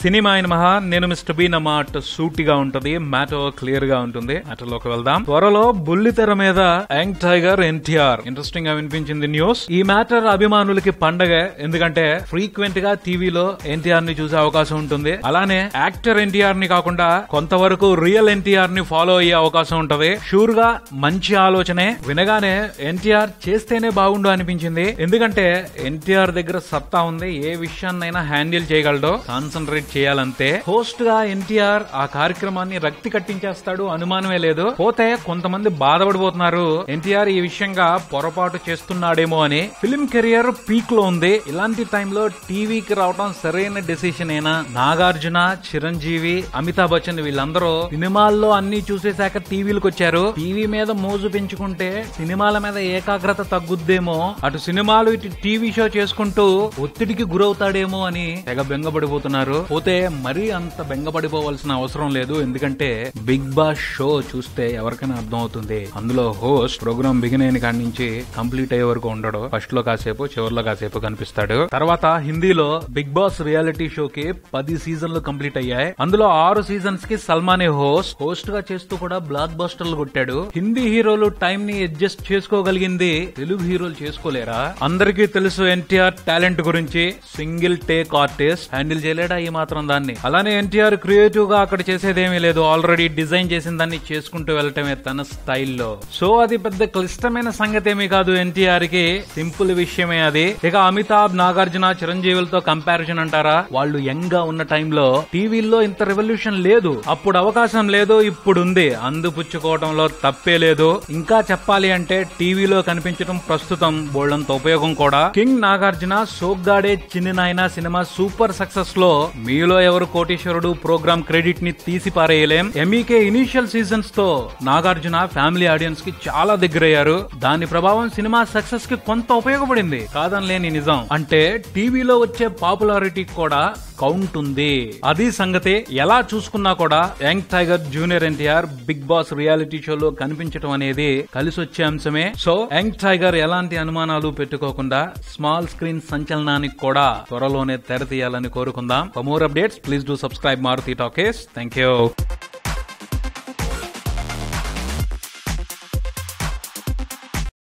Cinema అయిన మహా నేను మిస్టర్ బీన్ మాట సూటిగా ఉంటది, మ్యాటర్ క్లియర్ గా ఉంటుంది. మ్యాటర్లోకి వెళ్దాం. త్వరలో బుల్లితెర మీద యంగ్ టైగర్ ఎన్టీఆర్. ఇంట్రెస్టింగ్ గా వినిపించింది న్యూస్. ఈ మ్యాటర్ అభిమానులకి పండగ, ఎందుకంటే ఫ్రీక్వెంట్ గా టీవీలో ఎన్టీఆర్ ని చూసే అవకాశం ఉంటుంది. అలానే యాక్టర్ ఎన్టీఆర్ ని కాకుండా కొంతవరకు రియల్ ఎన్టీఆర్ ని ఫాలో అయ్యే అవకాశం ఉంటది. షూర్ గా మంచి ఆలోచనే. వినగానే ఎన్టీఆర్ చేస్తేనే బాగుండు అనిపించింది. ఎందుకంటే ఎన్టీఆర్ దగ్గర సత్తా ఉంది, ఏ విషయాన్నైనా హ్యాండిల్ చేయగలడు. కాన్సన్ట్రేట్ చేయాలంతే. హోస్ట్ గా ఎన్టీఆర్ ఆ కార్యక్రమాన్ని రక్తి కట్టించేస్తాడు, అనుమానమే లేదు. పోతే కొంతమంది బాధపడిపోతున్నారు ఎన్టీఆర్ ఈ విషయంగా పొరపాటు చేస్తున్నాడేమో అని. ఫిల్మ్ కెరియర్ పీక్ లో ఉంది. ఇలాంటి టైంలో టీవీకి రావడం సరైన డెసిషన్ ఏనా? నాగార్జున, చిరంజీవి, అమితాబ్ బచ్చన్ వీళ్ళందరూ సినిమాల్లో అన్ని చూసేశాక టీవీలకు వచ్చారు. టీవీ మీద మోజు పెంచుకుంటే సినిమాల మీద ఏకాగ్రత తగ్గుద్దేమో, అటు సినిమాలు ఇటు టీవీ షో చేసుకుంటూ ఒత్తిడికి గురవుతాడేమో అని తెగ బెంగపడిపోతున్నారు. పోతే మరీ అంత బెంగపడిపోవాల్సిన అవసరం లేదు. ఎందుకంటే బిగ్ బాస్ షో చూస్తే ఎవరికైనా అర్థం అవుతుంది. అందులో హోస్ట్ ప్రోగ్రామ్ బిగిన్ అయిన కాడి నుంచి కంప్లీట్ అయ్యే వరకు ఉండడు. ఫస్ట్ లో కాసేపు, చివరిలో కాసేపు కనిపిస్తాడు. తర్వాత హిందీలో బిగ్ బాస్ రియాలిటీ షోకి 10 సీజన్లు కంప్లీట్ అయ్యాయి. అందులో 6 సీజన్స్ కి సల్మానే హోస్ట్ గా చేస్తూ కూడా బ్లాక్ బస్టర్లు కొట్టాడు. హిందీ హీరోలు టైం ని అడ్జస్ట్ చేసుకోగలిగింది, తెలుగు హీరోలు చేసుకోలేరా? అందరికీ తెలుసు ఎన్టీఆర్ టాలెంట్ గురించి. Single take artist. హ్యాండిల్ చేయలేడా ఈ మాత్రం దాన్ని? అలానే ఎన్టీఆర్ క్రియేటివ్ గా అక్కడ చేసేదేమీ లేదు. ఆల్రెడీ డిజైన్ చేసిన దాన్ని చేసుకుంటూ వెళ్ళటమే తన స్టైల్లో. సో అది పెద్ద క్లిష్టమైన సంగతి ఏమీ కాదు ఎన్టీఆర్ కి. సింపుల్ విషయమే అది. ఇక అమితాబ్, నాగార్జున, చిరంజీవులతో కంపారిజన్ అంటారా? వాళ్ళు యంగ్ గా ఉన్న టైంలో టీవీల్లో ఇంత రెవల్యూషన్ లేదు. అప్పుడు అవకాశం లేదు, ఇప్పుడు ఉంది. అందిపుచ్చుకోవడంలో తప్పే లేదు. ఇంకా చెప్పాలి అంటే టీవీలో కనిపించడం ప్రస్తుతం బోల్డంత ఉపయోగం కూడా. కింగ్ నాగార్జున సోగ్గాడే చిన్ని నాయన సినిమా సూపర్ సక్సెస్ లో మీలో ఎవరు కోటీశ్వరుడు ప్రోగ్రామ్ క్రెడిట్ ని తీసి పారేయలేం. ఎంఈకే ఇనీషియల్ సీజన్స్ తో నాగార్జున ఫ్యామిలీ ఆడియన్స్ కి చాలా దగ్గరయ్యారు. దాని ప్రభావం సినిమా సక్సెస్ కి కొంత ఉపయోగపడింది, కాదనలేని నిజం. అంటే టీవీలో వచ్చే పాపులారిటీ కూడా కౌంట్ ఉంది. అది సంగతి. ఎలా చూసుకున్నా కూడా young tiger junior NTR big boss reality షోలో కనిపించడం అనేది కలిసొచ్చే అంశమే. సో యంగ్ టైగర్ ఎలాంటి అనుమానాలు పెట్టుకోకుండా స్మాల్ స్క్రీన్ సంచలనానికి కూడా త్వరలోనే తెర తీయాలని కోరుకుందాం. For more updates please do subscribe Maruthi talkies. Thank you.